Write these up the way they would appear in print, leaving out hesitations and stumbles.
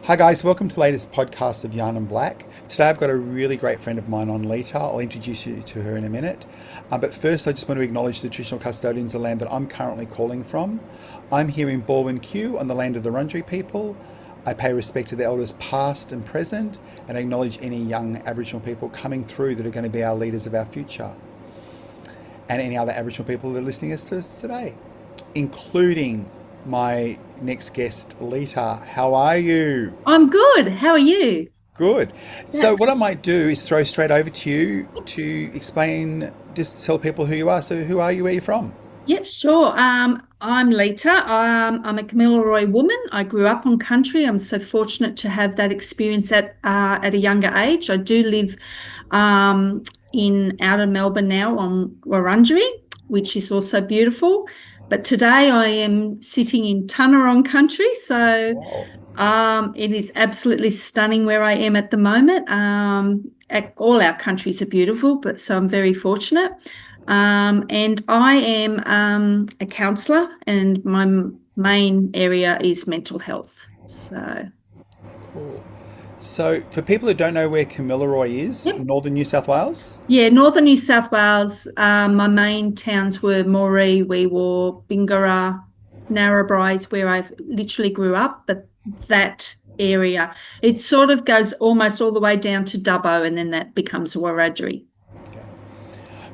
Hi guys, welcome to the latest podcast of YarninBlak. Today I've got a really great friend of mine on, Lita. I'll introduce you to her in a minute. But first I just want to acknowledge the traditional custodians of the land that I'm currently calling from. I'm here in Balwyn Kew on the land of the Wurundjeri people. I pay respect to the elders past and present and acknowledge any young Aboriginal people coming through that are going to be our leaders of our future. And any other Aboriginal people that are listening to us today, including my next guest, Lita. How are you? I'm good. How are you? Good. So what I might do is throw straight over to you to explain, just tell people who you are. So who are you? Where are you from? Yeah, sure. I'm Lita. I'm a Kamilaroi woman. I grew up on country. I'm so fortunate to have that experience at a younger age. I do live in outer Melbourne now on Wurundjeri, which is also beautiful. But today I am sitting in Tanarong country, so it is absolutely stunning where I am at the moment. All our countries are beautiful, but so I'm very fortunate. And I am a counsellor, and my main area is mental health. So cool. So for people who don't know where Kamilaroi is, yep. Northern New South Wales? Yeah, Northern New South Wales. My main towns were Moree, Wee Waa, Bingara, Narrabri is where I literally grew up, but that area, it sort of goes almost all the way down to Dubbo, and then that becomes Wiradjuri. Okay.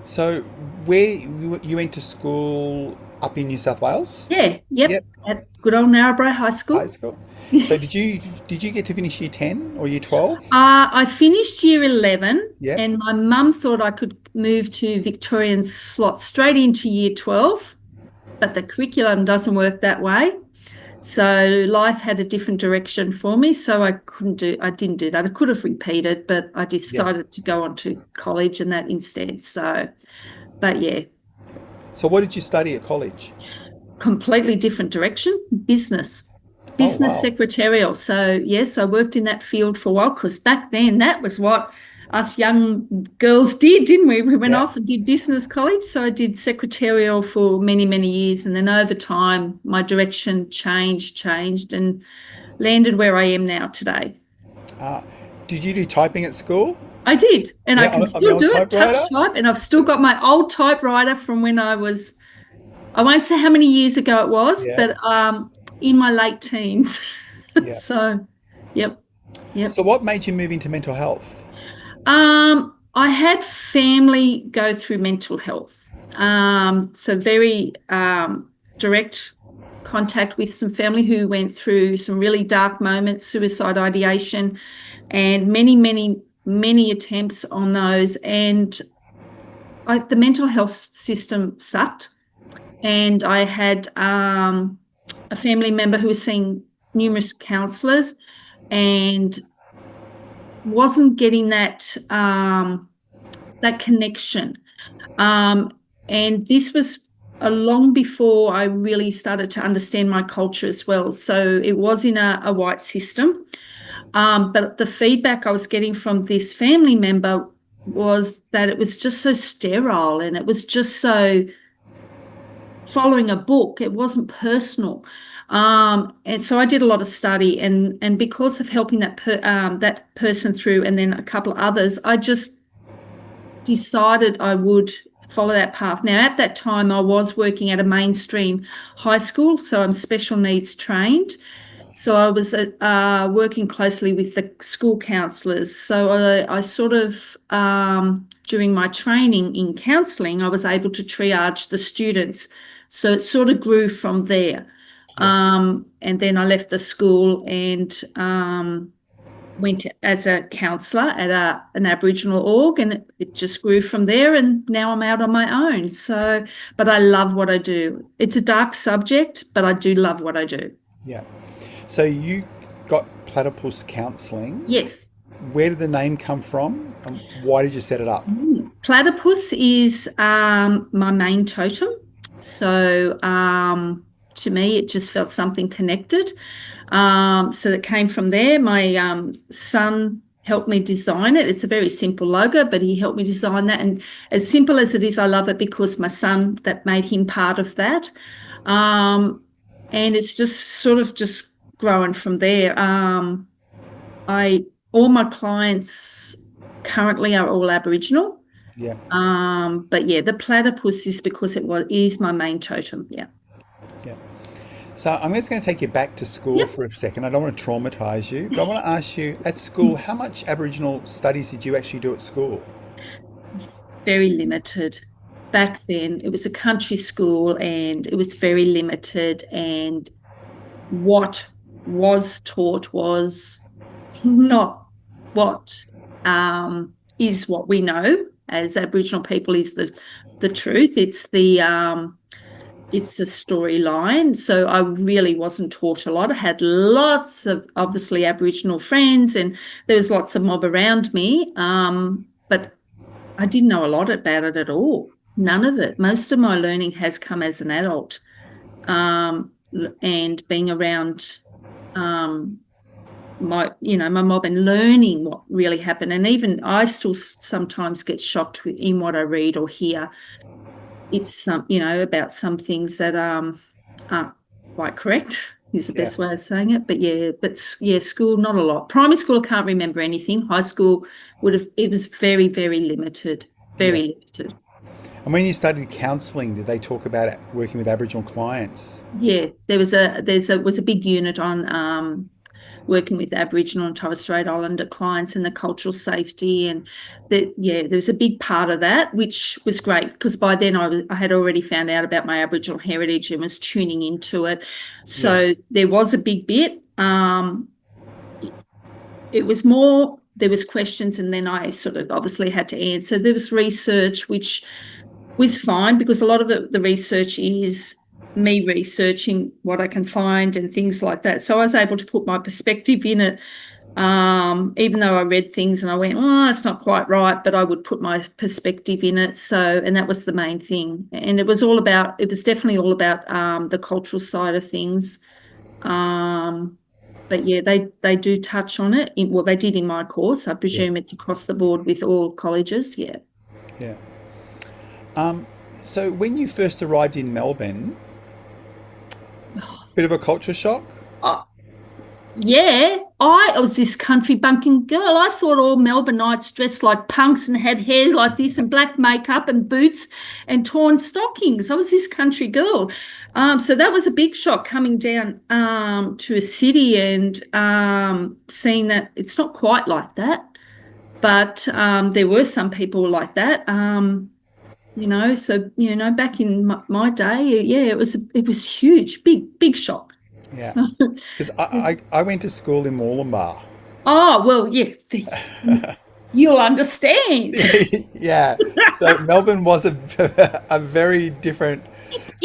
So where you went to school up in New South Wales? Yeah, yep. At good old Narrabri High School. High school. So did you get to finish year 10 or year 12? I finished year 11, yep. And my mum thought I could move to Victorian slot straight into year 12, but the curriculum doesn't work that way. So life had a different direction for me, so I didn't do that. I could have repeated, but I decided to go on to college and that instead. So, but yeah. So what did you study at college? Completely different direction, business secretarial. So yes, I worked in that field for a while, because back then that was what us young girls did, didn't we? We went off and did business college. So I did secretarial for many, many years. And then over time, my direction changed and landed where I am now today. Did you do typing at school? I did. And I can still do it, touch type. And I've still got my old typewriter from when I won't say how many years ago it was, but in my late teens. So, yep. So what made you move into mental health? I had family go through mental health. So very direct contact with some family who went through some really dark moments, suicide ideation, and many, many, many attempts on those. And the mental health system sucked. And I had a family member who was seeing numerous counsellors and wasn't getting that connection. And this was long before I really started to understand my culture as well. So it was in a white system. But the feedback I was getting from this family member was that it was just so sterile, and it was just so following a book. It wasn't personal. And so I did a lot of study, and because of helping that person through, and then a couple of others, I just decided I would follow that path. Now, at that time, I was working at a mainstream high school, so I'm special needs trained. So I was working closely with the school counsellors. So I sort of, during my training in counselling, I was able to triage the students. So it sort of grew from there. And then I left the school and went as a counsellor at an Aboriginal org, and it just grew from there, and now I'm out on my own. So, but I love what I do. It's a dark subject, but I do love what I do. Yeah. So you got platypus counselling. Yes. Where did the name come from, and why did you set it up? Platypus is my main totem. So to me, it just felt something connected. So it came from there. My son helped me design it. It's a very simple logo, but he helped me design that. And as simple as it is, I love it because my son, that made him part of that. And it's just sort of just growing from there. all my clients currently are all Aboriginal. Yeah. But yeah, the platypus is because it is my main totem. Yeah. Yeah. So I'm just going to take you back to school Yep. for a second. I don't want to traumatize you, but I want to ask you, at school, how much Aboriginal studies did you actually do at school? Very limited. Back then, it was a country school and it was very limited. And what was taught was not what is what we know as Aboriginal people is the truth. It's the storyline. So I really wasn't taught a lot. I had lots of obviously Aboriginal friends and there was lots of mob around me. But I didn't know a lot about it at all. None of it. Most of my learning has come as an adult, and being around my mob and learning what really happened. And even I still sometimes get shocked in what I read or hear. It's about some things that aren't quite correct is the best way of saying it. But school, not a lot. Primary school, I can't remember anything. High school it was very, very limited, very limited. And when you studied counselling, did they talk about working with Aboriginal clients? Yeah, there was a big unit on working with Aboriginal and Torres Strait Islander clients and the cultural safety, and there was a big part of that, which was great because by then I had already found out about my Aboriginal heritage and was tuning into it. So there was a big bit. It was more, there was questions and then I sort of obviously had to answer. There was research, which was fine because a lot of the research is me researching what I can find and things like that. So I was able to put my perspective in it, even though I read things and I went, oh, it's not quite right, but I would put my perspective in it. So, and that was the main thing. And it was definitely all about the cultural side of things. But yeah, they do touch on it. They did in my course. I presume it's across the board with all colleges. Yeah. Yeah. So when you first arrived in Melbourne, bit of a culture shock? Yeah, I was this country bumpkin girl. I thought all Melbourneites dressed like punks and had hair like this and black makeup and boots and torn stockings. I was this country girl. So that was a big shock coming down to a city and seeing that it's not quite like that. But there were some people like that. So back in my day, it was huge, big shock. Yeah, because I went to school in Mooloolaba. Oh well, yeah, you'll understand. Yeah, so Melbourne was a very different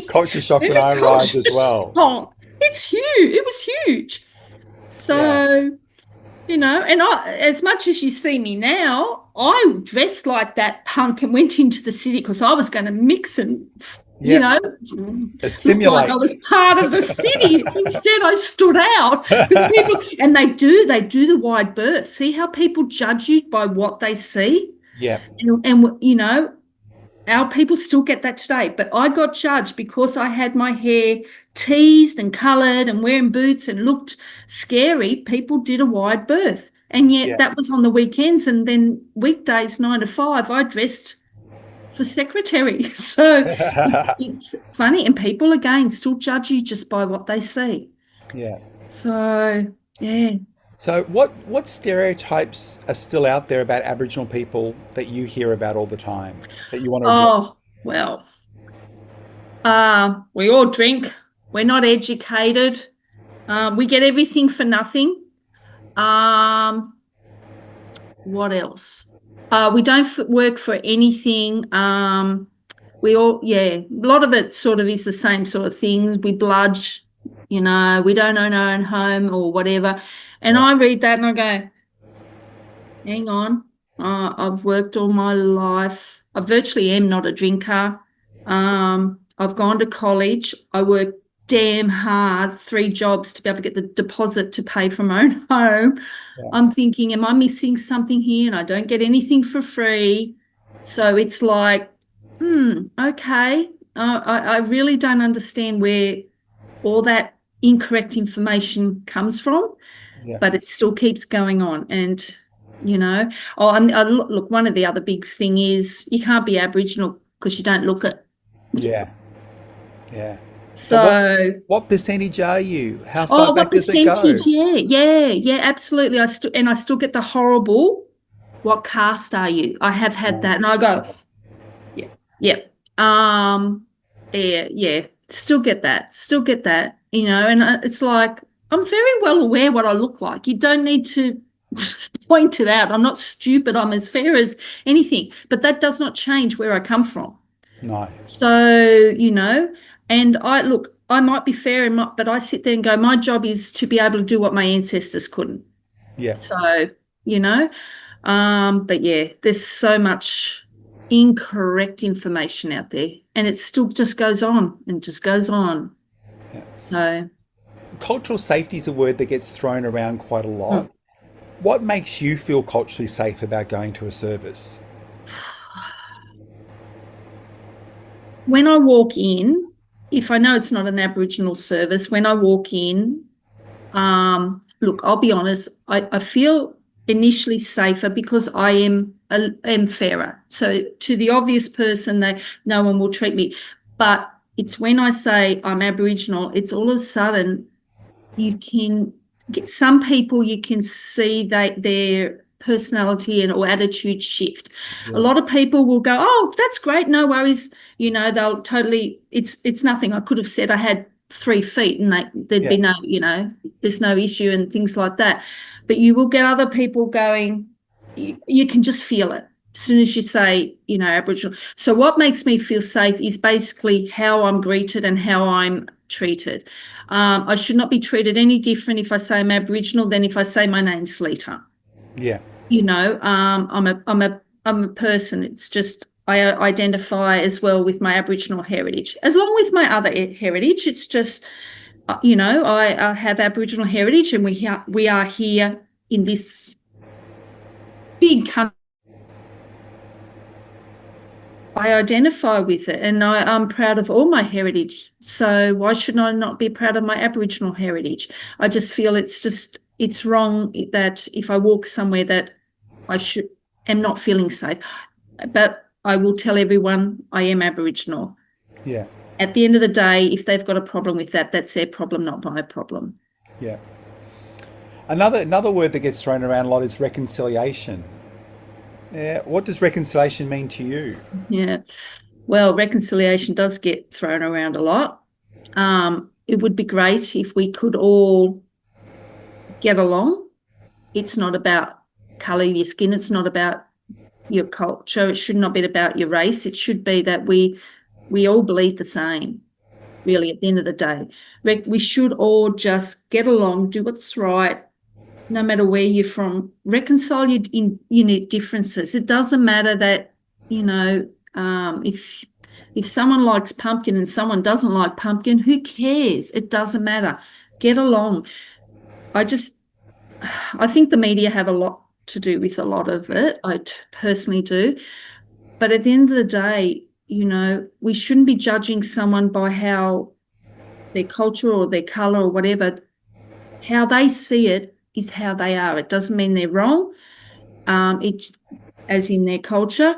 culture shock when I arrived as well. Oh, it's huge. It was huge. So. And as much as you see me now, I dressed like that punk and went into the city because I was going to mix and, assimilate. Like I was part of the city. Instead, I stood out. And they do the wide berth. See how people judge you by what they see? Yeah. And our people still get that today. But I got judged because I had my hair teased and coloured and wearing boots and looked scary. People did a wide berth. And yet that was on the weekends. And then weekdays, 9 to 5, I dressed for secretary. So it's funny. And people, again, still judge you just by what they see. Yeah. So, yeah. So what stereotypes are still out there about Aboriginal people that you hear about all the time that you want to address? Oh, well, we all drink. We're not educated. We get everything for nothing. What else? We don't work for anything. A lot of it sort of is the same sort of things. We bludge, we don't own our own home or whatever. And I read that and I go, hang on, I've worked all my life. I virtually am not a drinker. I've gone to college. I worked damn hard, 3 jobs to be able to get the deposit to pay for my own home. Yeah. I'm thinking, am I missing something here? And I don't get anything for free. So it's like, okay. I really don't understand where all that incorrect information comes from. Yeah. but it still keeps going on. And, and look, one of the other big thing is you can't be Aboriginal because you don't look it. Yeah. Yeah. So So, what percentage are you? How far oh, back what does it go? percentage? Yeah, absolutely. I still get the horrible, what caste are you? I have had that. And I go, yeah, yeah. Yeah. Still get that. And it's like, I'm very well aware what I look like. You don't need to point it out. I'm not stupid. I'm as fair as anything. But that does not change where I come from. No. So, and I might be fair, but I sit there and go, my job is to be able to do what my ancestors couldn't. Yeah. So, but yeah, there's so much incorrect information out there, and it still just goes on and just goes on. Yeah. So, Cultural safety is a word that gets thrown around quite a lot. mm. What makes you feel culturally safe about going to a service? When I walk in, if I know it's not an Aboriginal service, when I walk in, look, I'll be honest, I feel initially safer because I am fairer. So to the obvious person, no one will treat me. But it's when I say I'm Aboriginal, it's all of a sudden you can get some people, you can see their personality or attitude shift. Yeah. A lot of people will go, oh, that's great, no worries. They'll totally, it's nothing. I could have said I had 3 feet and there'd be no, there's no issue and things like that. But you will get other people going, you can just feel it as soon as you say, Aboriginal. So what makes me feel safe is basically how I'm greeted and how I'm treated. I should not be treated any different if I say I'm Aboriginal than if I say my name's Lita. Yeah. I'm a person. It's just I identify as well with my Aboriginal heritage, as long with my other heritage. It's just, I have Aboriginal heritage, and we are here in this big country. I identify with it, and I'm proud of all my heritage. So why should I not be proud of my Aboriginal heritage? I just feel it's wrong that if I walk somewhere that am not feeling safe. But I will tell everyone I am Aboriginal. Yeah. At the end of the day, if they've got a problem with that, that's their problem, not my problem. Yeah. Another word that gets thrown around a lot is reconciliation. Yeah. What does reconciliation mean to you? Yeah. Well, reconciliation does get thrown around a lot. It would be great if we could all get along. It's not about colour of your skin. It's not about your culture. It should not be about your race. It should be that we all believe the same, really, at the end of the day. We should all just get along, do what's right, no matter where you're from. Reconcile your unique differences. It doesn't matter that, if someone likes pumpkin and someone doesn't like pumpkin, who cares? It doesn't matter. Get along. I think the media have a lot to do with a lot of it. I personally do. But at the end of the day, we shouldn't be judging someone by how their culture or their colour or whatever, how they see it is how they are. It doesn't mean they're wrong, as in their culture.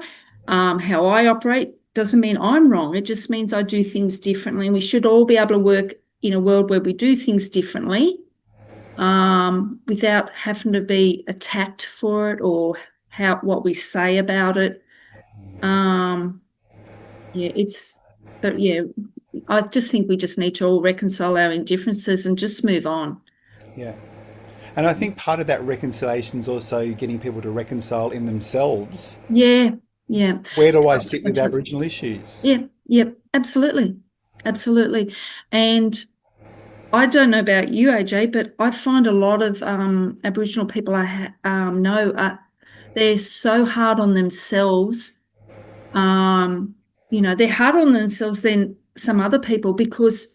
How I operate doesn't mean I'm wrong. It just means I do things differently. And we should all be able to work in a world where we do things differently, without having to be attacked for it or what we say about it. I just think we just need to all reconcile our indifferences and just move on. Yeah. And I think part of that reconciliation is also getting people to reconcile in themselves. Yeah. Where do I sit with Aboriginal issues? Yeah, absolutely. And I don't know about you, AJ, but I find a lot of Aboriginal people I know they're so hard on themselves. They're hard on themselves than some other people, because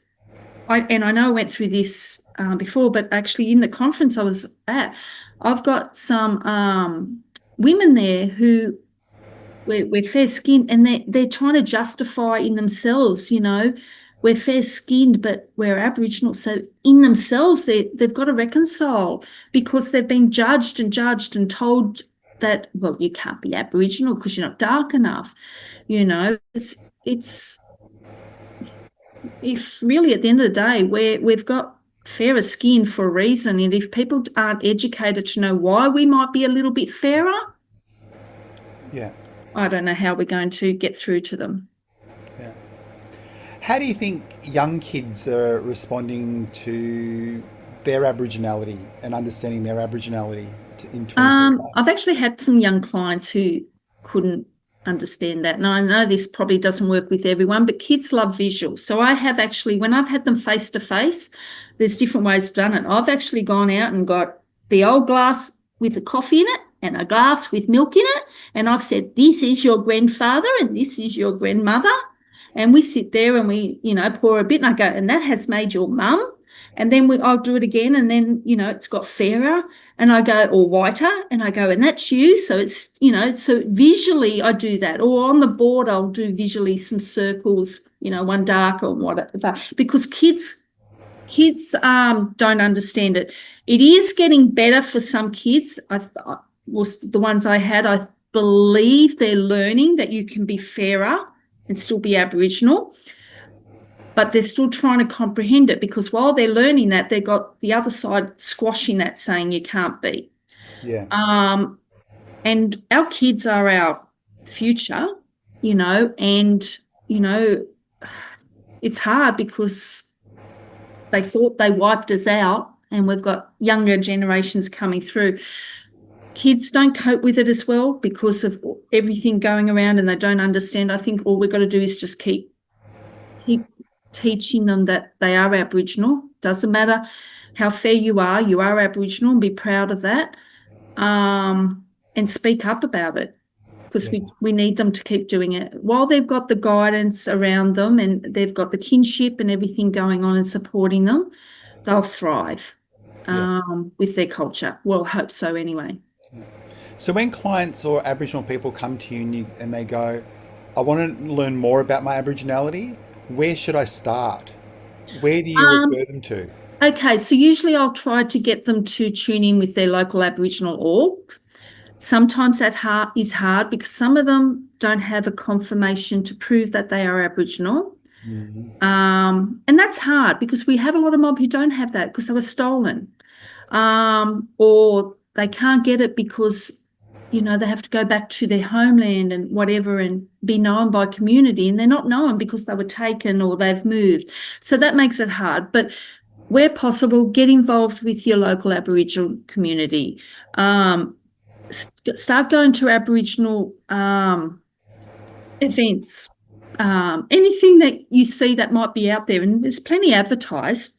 I know I went through this before, but actually in the conference I was at, I've got some women there who we're fair skinned, and they're trying to justify in themselves, we're fair-skinned, but we're Aboriginal. So in themselves, they've got to reconcile because they've been judged and told that, well, you can't be Aboriginal because you're not dark enough. It's if really at the end of the day, we've got fairer skin for a reason. And if people aren't educated to know why we might be a little bit fairer, yeah, I don't know how we're going to get through to them. yeah. How do you think young kids are responding to their Aboriginality and understanding their Aboriginality in 2025? I've actually had some young clients who couldn't understand that. And I know this probably doesn't work with everyone, but kids love visuals. So I have actually, when I've had them face to face, there's different ways to done it. I've actually gone out and got the old glass with the coffee in it and a glass with milk in it. And I've said, this is your grandfather and this is your grandmother. And we sit there and we, pour a bit and I go, and that has made your mum. And then I'll do it again. And then, it's got fairer and I go, or whiter. And I go, and that's you. So it's, so visually I do that. Or on the board, I'll do visually some circles, one darker or whatever, because kids don't understand it. It is getting better for some kids. The ones I had, I believe they're learning that you can be fairer and still be Aboriginal, but they're still trying to comprehend it because while they're learning that, they've got the other side squashing that, saying you can't be. Yeah. And our kids are our future, and, it's hard because they thought they wiped us out and we've got younger generations coming through. Kids don't cope with it as well because of everything going around and they don't understand. I think all we've got to do is just keep teaching them that they are Aboriginal. Doesn't matter how fair you are Aboriginal, and be proud of that, and speak up about it because we need them to keep doing it. While they've got the guidance around them and they've got the kinship and everything going on and supporting them, they'll thrive with their culture. Well, I hope so anyway. So when clients or Aboriginal people come to you and they go, I want to learn more about my Aboriginality, where should I start? Where do you refer them to? Okay, so usually I'll try to get them to tune in with their local Aboriginal orgs. Sometimes that is hard because some of them don't have a confirmation to prove that they are Aboriginal. Mm-hmm. And that's hard because we have a lot of mob who don't have that because they were stolen, or they can't get it because they have to go back to their homeland and whatever and be known by community, and they're not known because they were taken or they've moved. So that makes it hard. But where possible, get involved with your local Aboriginal community. Start going to Aboriginal events, anything that you see that might be out there, and there's plenty advertised.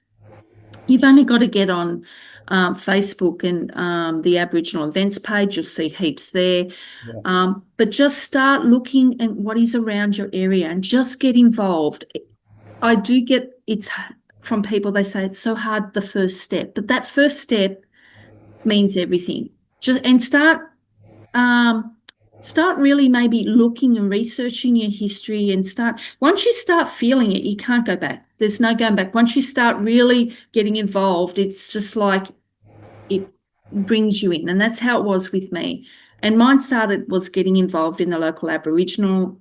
You've only got to get on Facebook and the Aboriginal events page. You'll see heaps there. Yeah. But just start looking at what is around your area and just get involved. I do get it's from people, they say it's so hard, the first step, but that first step means everything. And start really maybe looking and researching your history and once you start feeling it, you can't go back. There's no going back. Once you start really getting involved, it's just like it brings you in. And that's how it was with me. And mine was getting involved in the local Aboriginal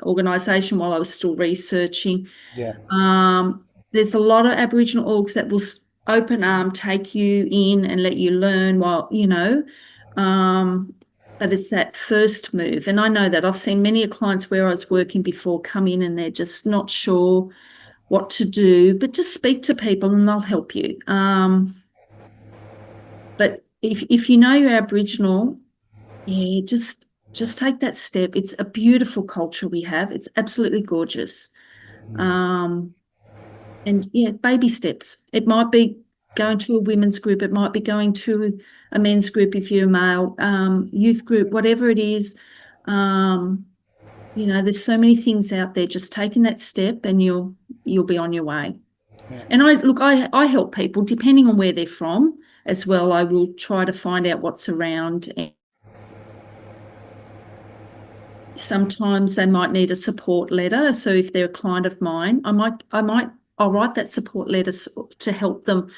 organisation while I was still researching. Yeah. There's a lot of Aboriginal orgs that will open arm take you in and let you learn while, but it's that first move. And I know that I've seen many clients where I was working before come in and they're just not sure what to do, but just speak to people and they'll help you. But if you know you're Aboriginal, just take that step. It's a beautiful culture we have. It's absolutely gorgeous. And baby steps. It might be going to a women's group. It might be going to a men's group if you're a male, youth group, whatever it is. There's so many things out there. Just taking that step and you'll be on your way. Yeah. And I help people depending on where they're from as well. I will try to find out what's around. Sometimes they might need a support letter. So if they're a client of mine, I'll write that support letter to help them,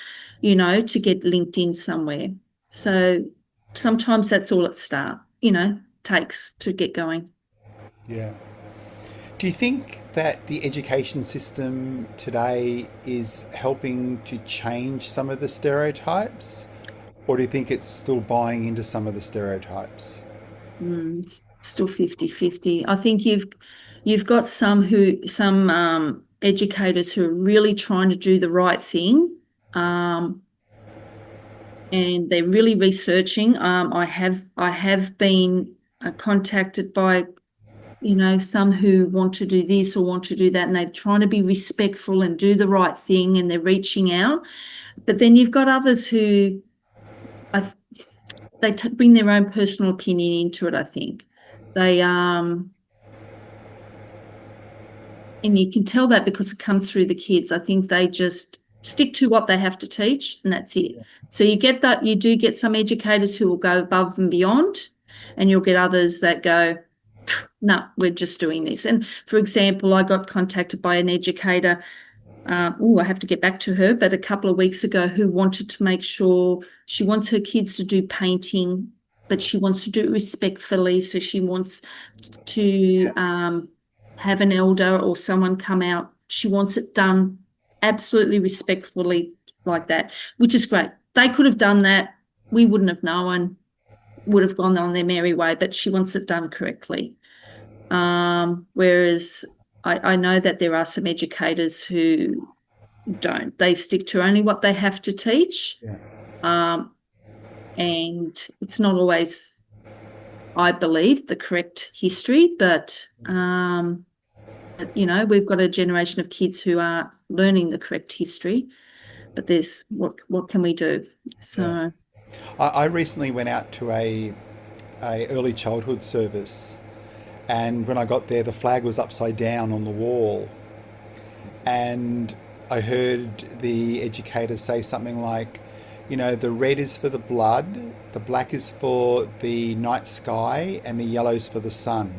to get linked in somewhere. So sometimes that's all it takes to get going. Yeah. Do you think that the education system today is helping to change some of the stereotypes? Or do you think it's still buying into some of the stereotypes? It's still 50-50. I think you've got some educators who are really trying to do the right thing, and they're really researching. I have been contacted by some who want to do this or want to do that, and they're trying to be respectful and do the right thing, and they're reaching out. But then you've got others who they bring their own personal opinion into it, I think. And you can tell that because it comes through the kids. I think they just stick to what they have to teach, and that's it. Yeah. So you do get some educators who will go above and beyond, and you'll get others that go, no, we're just doing this. And for example, I got contacted by an educator, I have to get back to her, but a couple of weeks ago, who wanted to make sure she wants her kids to do painting, but she wants to do it respectfully. So she wants to have an elder or someone come out. She wants it done absolutely respectfully like that, which is great. They could have done that. We wouldn't have known, would have gone on their merry way, but she wants it done correctly. Whereas I know that there are some educators who don't. They stick to only what they have to teach. Yeah. And it's not always, I believe, the correct history, but we've got a generation of kids who are learning the correct history, but there's what can we do? So yeah. I recently went out to a early childhood service, and when I got there, the flag was upside down on the wall, and I heard the educator say something like, the red is for the blood, the black is for the night sky, and the yellow is for the sun.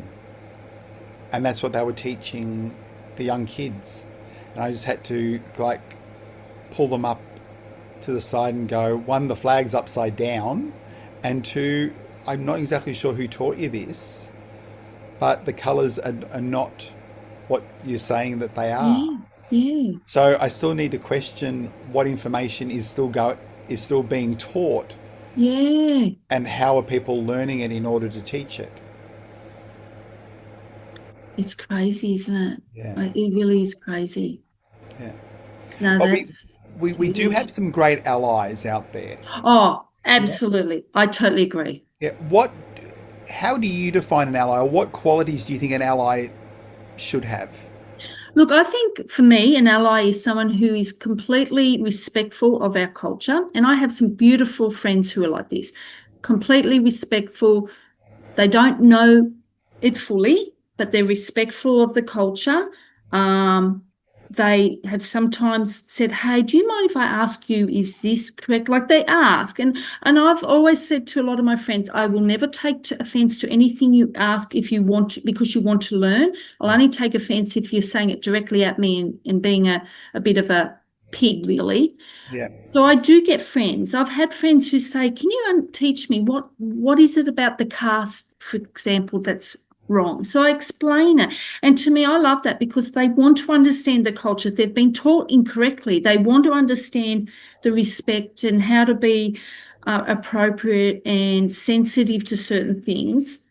And that's what they were teaching the young kids. And I just had to pull them up to the side and go, one, the flag's upside down, and two, I'm not exactly sure who taught you this, but the colours are not what you're saying that they are. Yeah. Yeah. So I still need to question what information is still being taught. Yeah. And how are people learning it in order to teach it? It's crazy, isn't it? Yeah. It really is crazy. Yeah. No, but that's we do have some great allies out there. Oh, absolutely. Yeah. I totally agree. Yeah. How do you define an ally, or what qualities do you think an ally should have? Look, I think for me, an ally is someone who is completely respectful of our culture. And I have some beautiful friends who are like this, completely respectful. They don't know it fully, but they're respectful of the culture. They have sometimes said, hey, do you mind if I ask you, is this correct? Like they ask. And I've always said to a lot of my friends, I will never take offense to anything you ask if you want to, because you want to learn. I'll only take offense if you're saying it directly at me and being a bit of a pig, really. Yeah. So I do get friends. I've had friends who say, can you teach me what is it about the cast, for example, that's wrong? So I explain it. And to me, I love that because they want to understand the culture. They've been taught incorrectly. They want to understand the respect and how to be appropriate and sensitive to certain things,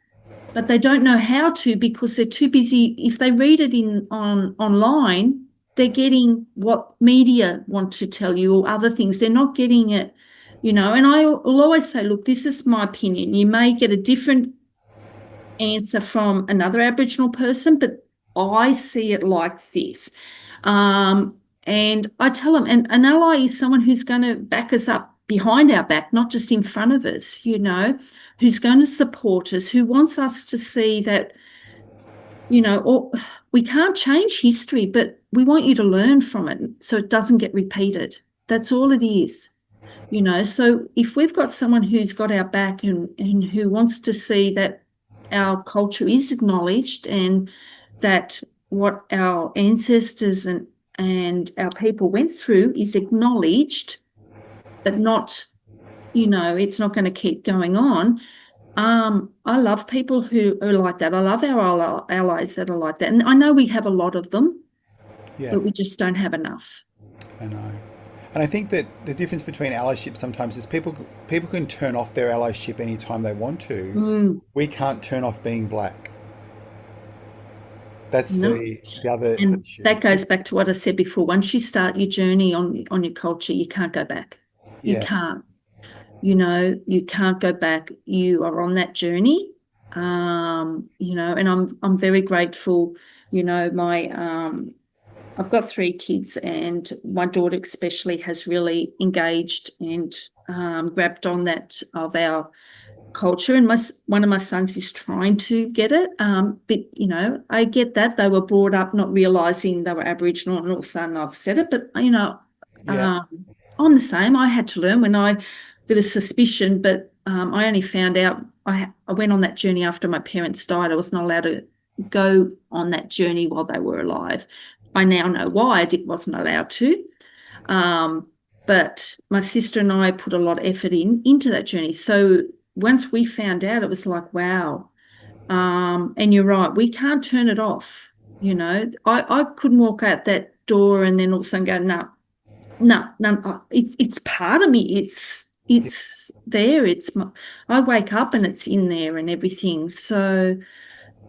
but they don't know how to because they're too busy. If they read it online, they're getting what media want to tell you or other things. They're not getting it, and I will always say, look, this is my opinion. You may get a different answer from another Aboriginal person, but I see it like this. And I tell them, and an ally is someone who's going to back us up behind our back, not just in front of us, who's going to support us, who wants us to see that, or we can't change history, but we want you to learn from it so it doesn't get repeated. That's all it is. So if we've got someone who's got our back and who wants to see that our culture is acknowledged, and that what our ancestors and our people went through is acknowledged, but not, it's not going to keep going on. I love people who are like that. I love our allies that are like that. And I know we have a lot of them, but we just don't have enough. I know. And I think that the difference between allyship sometimes is people can turn off their allyship anytime they want to. We can't turn off being black. That's the other issue. That goes back to what I said before. Once you start your journey on your culture, you can't go back. You can't. You can't go back. You are on that journey. And I'm very grateful. I've got 3 kids, and my daughter especially has really engaged and grabbed on that of our culture. And one of my sons is trying to get it. But, I get that. They were brought up not realising they were Aboriginal, and all of a sudden I've said it. But, I'm the same. I had to learn when there was suspicion, but I only found out. I went on that journey after my parents died. I was not allowed to go on that journey while they were alive. I now know why I wasn't allowed to. But my sister and I put a lot of effort into that journey. So once we found out, it was like, wow. And you're right, we can't turn it off. I couldn't walk out that door and then all of a sudden go, no. It's part of me. It's there. I wake up and it's in there and everything. So.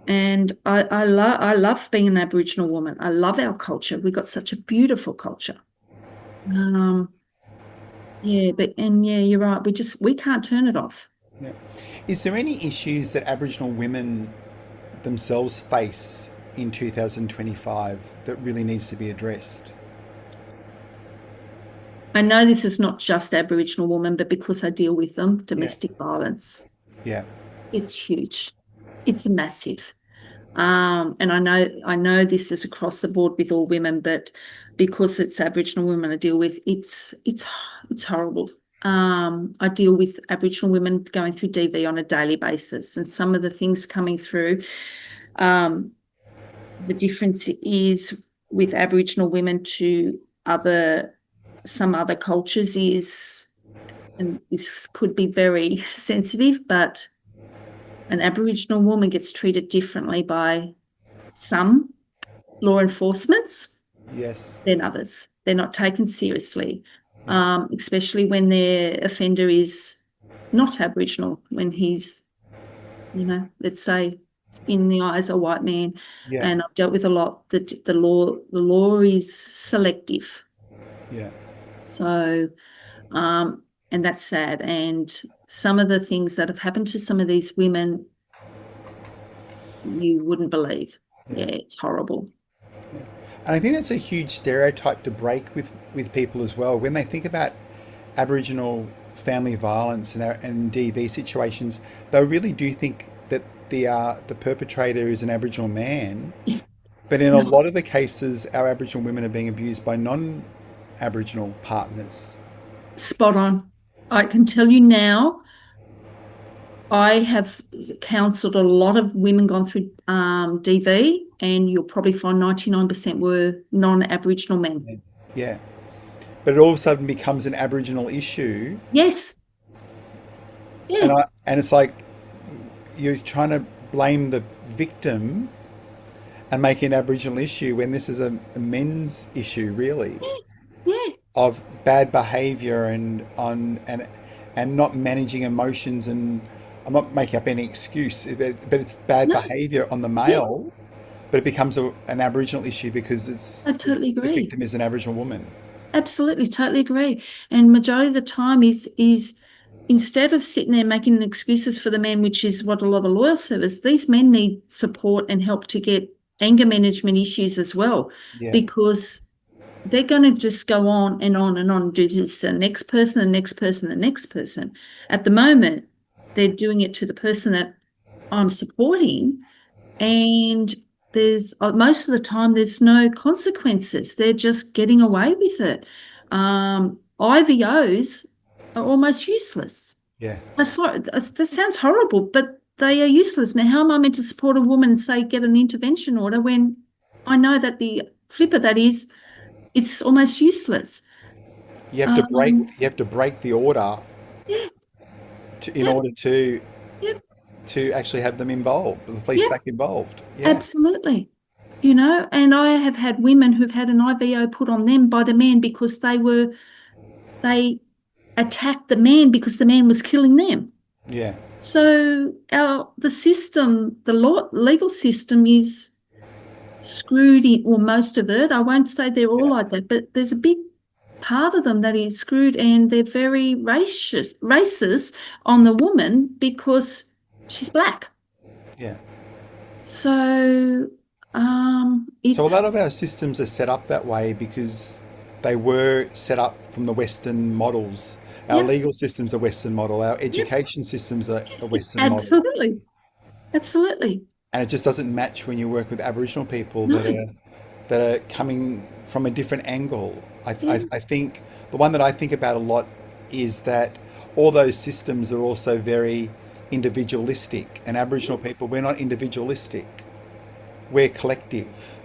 And I love being an Aboriginal woman. I love our culture. We've got such a beautiful culture. You're right. We can't turn it off. Yeah. Is there any issues that Aboriginal women themselves face in 2025 that really needs to be addressed? I know this is not just Aboriginal women, but because I deal with them, domestic violence. Yeah. It's huge. It's massive. And I know this is across the board with all women, but because it's Aboriginal women I deal with, it's horrible. I deal with Aboriginal women going through DV on a daily basis, and some of the things coming through, the difference is with Aboriginal women to some other cultures is, and this could be very sensitive, but an Aboriginal woman gets treated differently by some law enforcements than others. They're not taken seriously, especially when their offender is not Aboriginal, when he's, let's say, in the eyes of a white man. Yeah. And I've dealt with a lot that the law is selective. Yeah. So, and that's sad. And some of the things that have happened to some of these women, you wouldn't believe. Yeah, it's horrible. Yeah. And I think that's a huge stereotype to break with people as well. When they think about Aboriginal family violence and DV situations, they really do think that the perpetrator is an Aboriginal man. But in a lot of the cases, our Aboriginal women are being abused by non-Aboriginal partners. Spot on. I can tell you now, I have counselled a lot of women gone through DV, and you'll probably find 99% were non-Aboriginal men. Yeah. But it all of a sudden becomes an Aboriginal issue. Yes. Yeah. And it's like you're trying to blame the victim and make it an Aboriginal issue when this is a men's issue, really. Yeah. Of bad behaviour and not managing emotions, and I'm not making up any excuse, but it's bad behaviour on the male, but it becomes an Aboriginal issue because I totally agree. The victim is an Aboriginal woman. Absolutely, totally agree. And majority of the time is instead of sitting there making excuses for the men, which is what a lot of the loyal service, these men need support and help to get anger management issues as well, because they're going to just go on and on and on, do this, the next person, the next person, the next person. At the moment, they're doing it to the person that I'm supporting, and there's most of the time there's no consequences. They're just getting away with it. IVOs are almost useless. Yeah. That sounds horrible, but they are useless. Now, how am I meant to support a woman, say, get an intervention order when I know that the flip of that is it's almost useless? You have to break the order Yeah, in yep, order to yep, actually have them involved, the police yep, back involved. Yeah, absolutely. And I have had women who've had an IVO put on them by the man because they attacked the man because the man was killing them. yeah, So the legal system is screwed in, or most of it. I won't say they're all yeah, like that, but there's a big part of them that is screwed, and they're very racist on the woman because she's black. yeah. So So a lot of it's our systems are set up that way because they were set up from the Western models. Our yep, legal systems are Western model. Our yep, education systems are a Western model. absolutely, absolutely. And it just doesn't match when you work with Aboriginal people No, that are coming from a different angle. yeah, I think the one that I think about a lot is that all those systems are also very individualistic, and Aboriginal people, we're not individualistic, we're collective.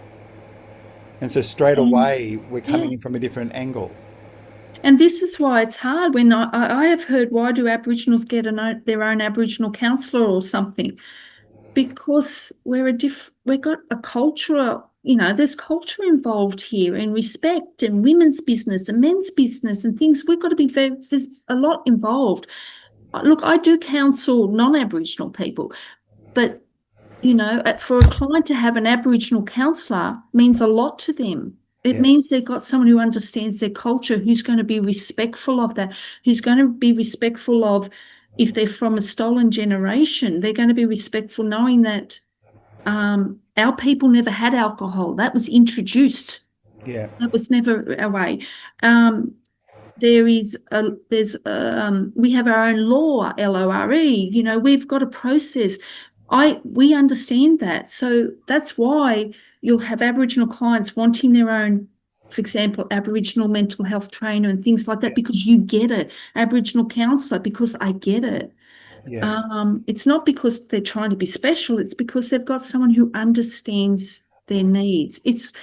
And so straight and away we're yeah. coming in from a different angle. And this is why it's hard when I have heard, why do Aboriginals get their own Aboriginal counsellor or something? Because we've got a culture, there's culture involved here, and respect, and women's business and men's business and things. We've got to be there's a lot involved. Look, I do counsel non-Aboriginal people, but for a client to have an Aboriginal counsellor means a lot to them. It means Yes. they've got someone who understands their culture, who's going to be respectful of that, who's going to be respectful of, if they're from a stolen generation, they're going to be respectful knowing that our people never had alcohol. That was introduced. Yeah. That was never our way. We have our own law, LORE. We've got a process. We understand that. So that's why you'll have Aboriginal clients wanting their own, for example, Aboriginal mental health trainer and things like that, because you get it. Aboriginal counsellor, because I get it. Yeah. It's not because they're trying to be special. It's because they've got someone who understands their needs. It's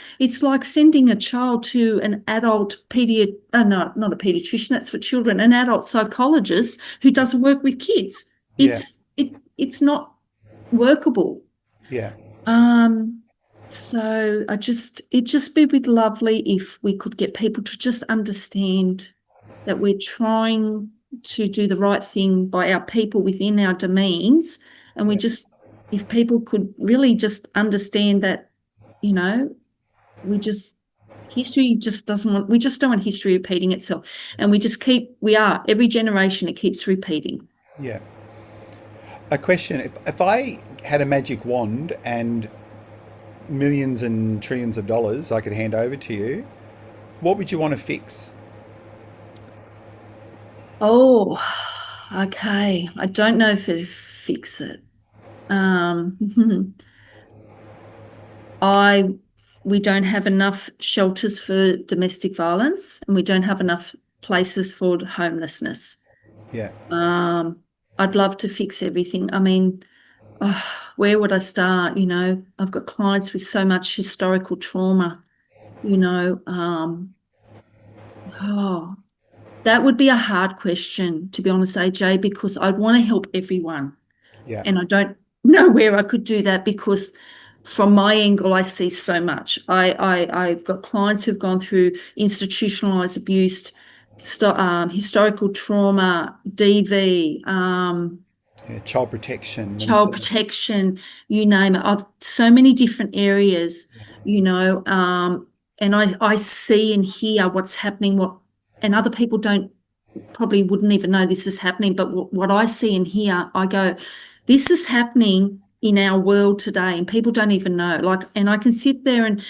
like sending a child to an adult no, not a pediatrician, that's for children, an adult psychologist who doesn't work with kids. Yeah. It's not workable. Yeah. So it'd just be lovely if we could get people to just understand that we're trying to do the right thing by our people within our domains, and if people could really just understand that, history just we just don't want history repeating itself, and every generation it keeps repeating. Yeah. A question, if I had a magic wand and millions and trillions of dollars I could hand over to you, what would you want to fix? Oh, okay. I don't know if it'd fix it. We don't have enough shelters for domestic violence, and we don't have enough places for homelessness. Yeah. I'd love to fix everything. I mean, where would I start? I've got clients with so much historical trauma, that would be a hard question, to be honest, AJ, because I'd want to help everyone. Yeah. And I don't know where I could do that, because from my angle, I see so much. I've got clients who've gone through institutionalized abuse, historical trauma, DV, Child protection. you name it. I've so many different areas, and I see and hear what's happening, and other people probably wouldn't even know this is happening, but what I see and hear, I go, this is happening in our world today, and people don't even know. And I can sit there and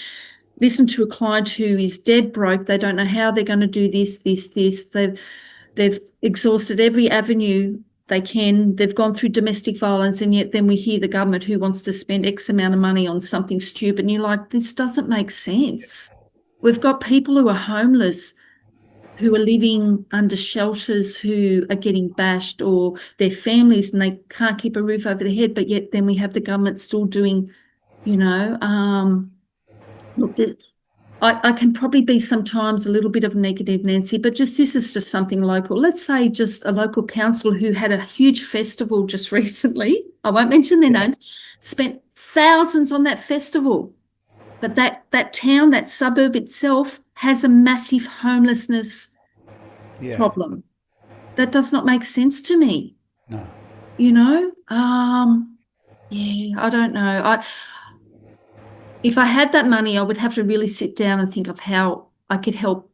listen to a client who is dead broke. They don't know how they're going to do this. They've exhausted every avenue they can. They've gone through domestic violence, and yet then we hear the government who wants to spend X amount of money on something stupid. And you're like, this doesn't make sense. We've got people who are homeless who are living under shelters, who are getting bashed, or their families, and they can't keep a roof over their head, but yet then we have the government still doing, you know, look, I can probably be sometimes a little bit of negative Nancy, but just this is just something local. Let's say just a local council who had a huge festival just recently, I won't mention their names, spent thousands on that festival. But that town, that suburb itself has a massive homelessness problem. That does not make sense to me. No. You know? Yeah, I don't know. If I had that money, I would have to really sit down and think of how I could help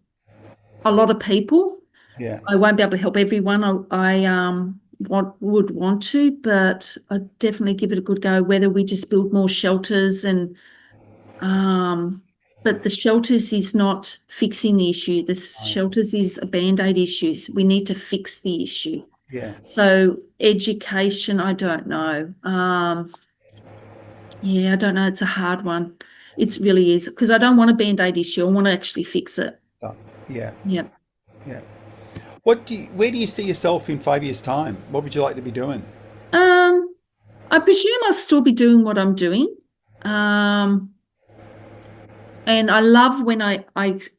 a lot of people. Yeah. I won't be able to help everyone. I would want to, but I'd definitely give it a good go, whether we just build more shelters and but the shelters is not fixing the issue. The shelters is a Band-Aid issue. We need to fix the issue. Yeah. So education, I don't know. Yeah, I don't know. It's a hard one. It really is, because I don't want a Band-Aid issue. I want to actually fix it. Yeah. Yeah. Yeah. Where do you see yourself in 5 years' time? What would you like to be doing? I presume I'll still be doing what I'm doing. And I love when I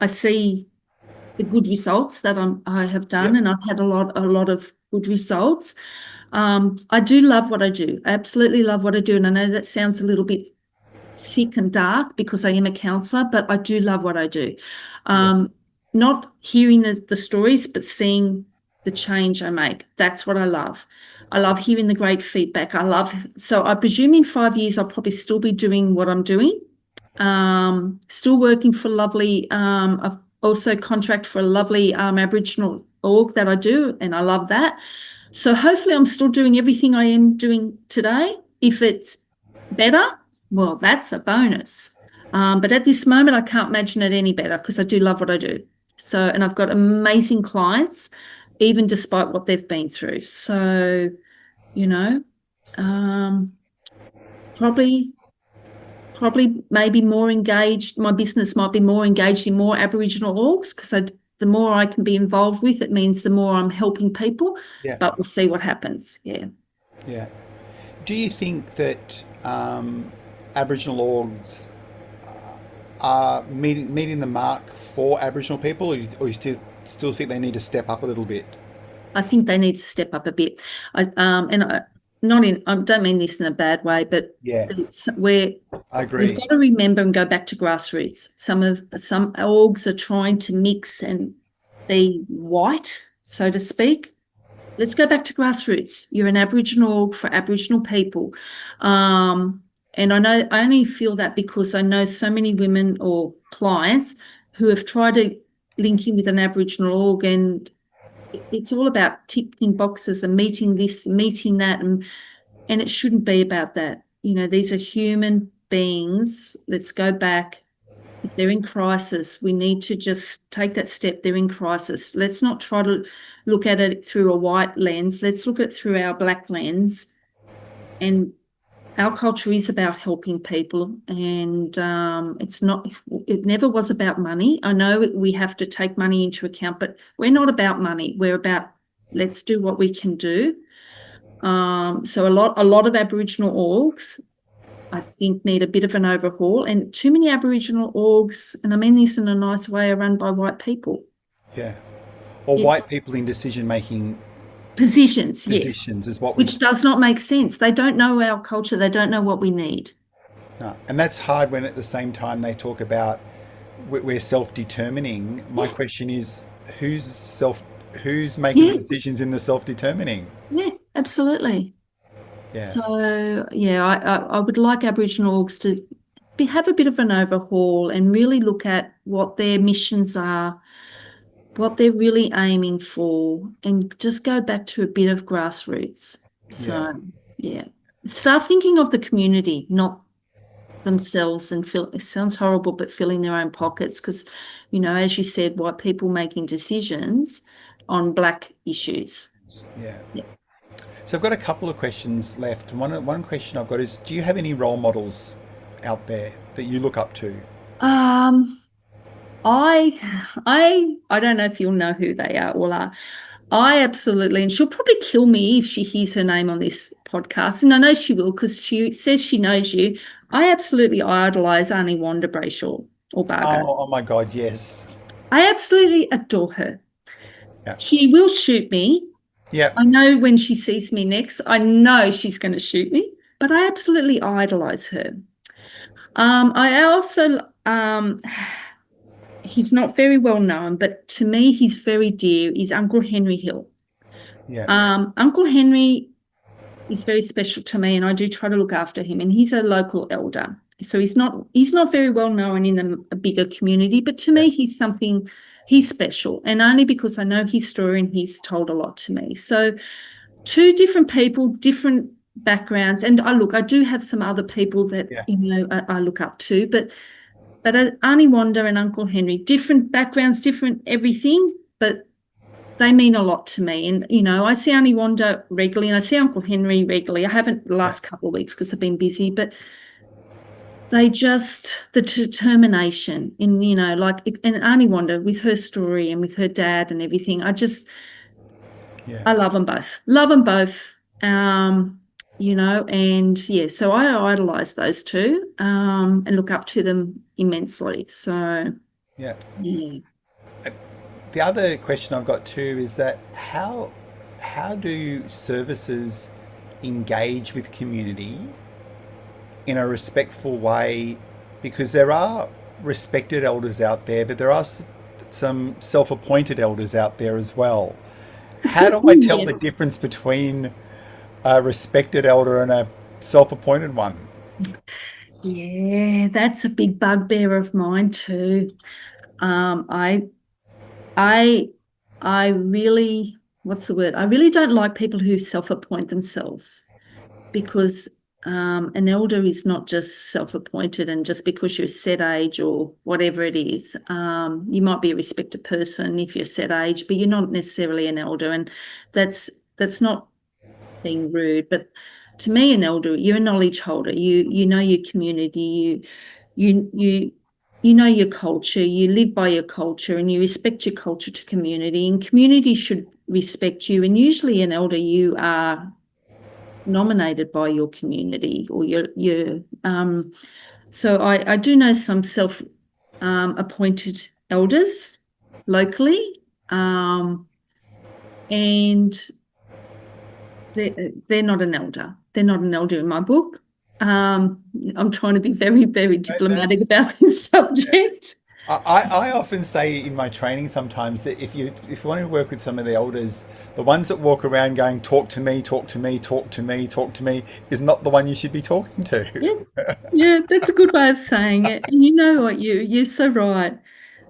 see the good results that I have done, and I've had a lot of good results. I do love what I do. I absolutely love what I do, and I know that sounds a little bit sick and dark because I am a counsellor, but I do love what I do. Not hearing the stories, but seeing the change I make. That's what I love. I love hearing the great feedback. So I presume in 5 years I'll probably still be doing what I'm doing. Still working for lovely, I've also contract for a lovely Aboriginal org that I do, and I love that. So hopefully I'm still doing everything I am doing today. If it's better, well, that's a bonus. But at this moment, I can't imagine it any better because I do love what I do. So, and I've got amazing clients, even despite what they've been through. So, you know, probably maybe more engaged. My business might be more engaged in more Aboriginal orgs, because the more I can be involved with, it means the more I'm helping people. Yeah. But we'll see what happens. Yeah. Yeah. Do you think that Aboriginal orgs are meeting the mark for Aboriginal people, or you still think they need to step up a little bit? I think they need to step up a bit. I don't mean this in a bad way, but I agree. We've got to remember and go back to grassroots. Some orgs are trying to mix and be white, so to speak. Let's go back to grassroots. You're an Aboriginal org for Aboriginal people. And I only feel that because I know so many women or clients who have tried to link in with an Aboriginal org, and it's all about ticking boxes and meeting this, meeting that, and it shouldn't be about that. You know, these are human beings. Let's go back. If they're in crisis, we need to just take that step. They're in crisis. Let's not try to look at it through a white lens. Let's look at it through our black lens. And our culture is about helping people, and it never was about money. I know we have to take money into account, but we're not about money. We're about, let's do what we can do. So a lot of Aboriginal orgs, I think, need a bit of an overhaul, and too many Aboriginal orgs, and I mean this in a nice way, are run by white people. Yeah. Or white people in decision-making positions, yes, is what which does not make sense. They don't know our culture. They don't know what we need. No, and that's hard when at the same time they talk about we're self-determining. My question is, who's making the decisions in the self-determining? Yeah, absolutely. Yeah. So yeah, I would like Aboriginal orgs to have a bit of an overhaul and really look at what their missions are, what they're really aiming for, and just go back to a bit of grassroots. So yeah. Start thinking of the community, not themselves, and it sounds horrible, but filling their own pockets, because, you know, as you said, white people making decisions on black issues. Yeah. So I've got a couple of questions left. One question I've got is, do you have any role models out there that you look up to? I don't know if you'll know who they are all are. I absolutely, and she'll probably kill me if she hears her name on this podcast, and I know she will because she says she knows you. I absolutely idolize Arnie Wanda Brayshaw or Bargo. Oh, oh my God, yes. I absolutely adore her. Yeah. She will shoot me. Yeah. I know when she sees me next, I know she's going to shoot me, but I absolutely idolize her. I also, he's not very well known, but to me, he's very dear. He's Uncle Henry Hill. Yeah. Uncle Henry is very special to me, and I do try to look after him. And he's a local elder, so he's not very well known in a bigger community. But to me, he's special, and only because I know his story and he's told a lot to me. So, two different people, different backgrounds, and I do have some other people that I look up to, but Auntie Wanda and Uncle Henry, different backgrounds, different everything, but they mean a lot to me. And, I see Auntie Wanda regularly and I see Uncle Henry regularly. I haven't the last couple of weeks because I've been busy, but the determination in, and Auntie Wanda with her story and with her dad and everything, I love them both. Love them both. And yeah, so I idolize those two and look up to them immensely. So Yeah. yeah. The other question I've got too is that how do services engage with community in a respectful way? Because there are respected elders out there, but there are some self-appointed elders out there as well. How do I tell the difference between a respected elder and a self-appointed one? Yeah, that's a big bugbear of mine too. I really, what's the word? I really don't like people who self-appoint themselves because an elder is not just self-appointed, and just because you're a set age or whatever it is, you might be a respected person if you're a set age, but you're not necessarily an elder, and that's not being rude. But to me, an elder, you're a knowledge holder. You know your community. You know your culture. You live by your culture, and you respect your culture to community. And community should respect you. And usually, an elder, you are nominated by your community or your. So I do know some appointed elders locally, and they're not an elder. They're not an elder in my book. I'm trying to be very, very diplomatic about this subject. I often say in my training sometimes that if you want to work with some of the elders, the ones that walk around going, talk to me, talk to me, talk to me, talk to me, is not the one you should be talking to. Yeah, that's a good way of saying it. And you know what, you're so right.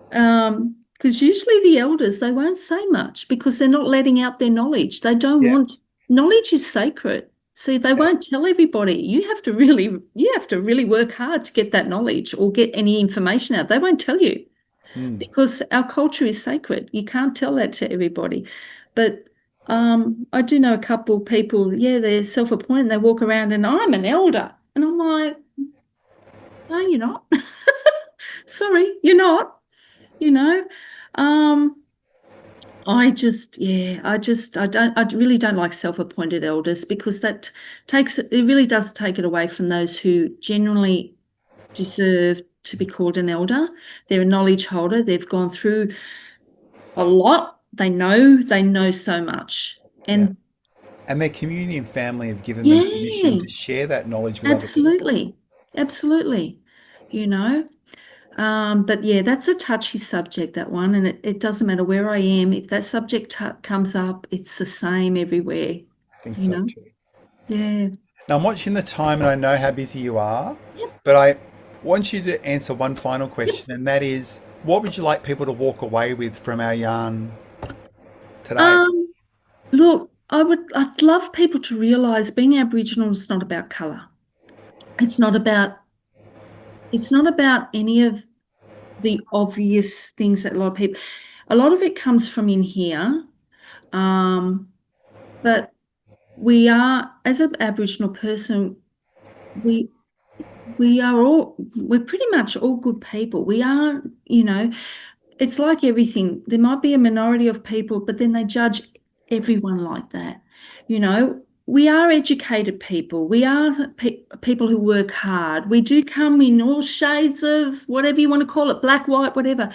Because usually the elders, they won't say much because they're not letting out their knowledge. They don't want, knowledge is sacred. See, they won't tell everybody. You have to really work hard to get that knowledge or get any information out. They won't tell you because our culture is sacred. You can't tell that to everybody. But I do know a couple of people, they're self-appointed. They walk around and I'm an elder. And I'm like, no, you're not. Sorry, you're not. I really don't like self-appointed elders because it really does take it away from those who genuinely deserve to be called an elder. They're a knowledge holder. They've gone through a lot. They know so much. And their community and family have given them permission to share that knowledge with other people. Absolutely. But yeah, that's a touchy subject, that one, and it doesn't matter where I am. If that subject comes up, it's the same everywhere. I think so too. Yeah. Now I'm watching the time and I know how busy you are, Yep. but I want you to answer one final question, and that is, what would you like people to walk away with from our yarn today? Look, I'd love people to realise being Aboriginal is not about colour. It's not about any of the obvious things that a lot of it comes from in here. But we are, as an Aboriginal person, we're pretty much all good people. We are, it's like everything. There might be a minority of people, but then they judge everyone like that. We are educated people. We are people who work hard. We do come in all shades of whatever you want to call it, black, white, whatever.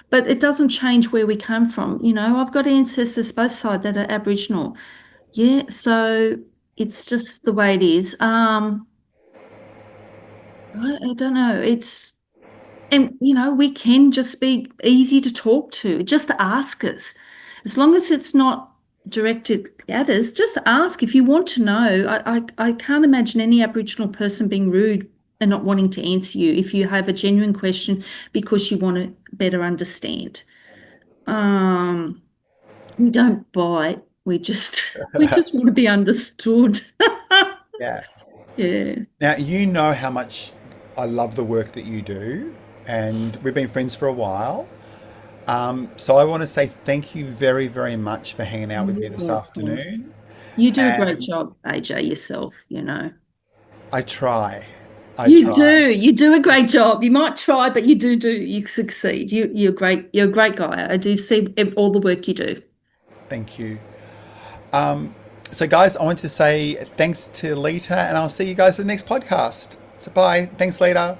But it doesn't change where we come from. I've got ancestors both sides that are Aboriginal. Yeah, so it's just the way it is. I don't know. And we can just be easy to talk to. Just ask us. As long as it's not directed at us, just ask if you want to know. I can't imagine any Aboriginal person being rude and not wanting to answer you if you have a genuine question because you want to better understand. We don't bite. We just want to be understood. Yeah. Yeah. Now, you know how much I love the work that you do, and we've been friends for a while. So I want to say thank you very, very much for hanging out with me You're this welcome. afternoon. You do a great And job, AJ, yourself. I try. I You try. do. You do a great job. You might try, but you do. You succeed. You're great. You're a great guy. I do see all the work you do. Thank you. Um, so, guys, I want to say thanks to Lita, and I'll see you guys in the next podcast. So, bye. Thanks, Lita.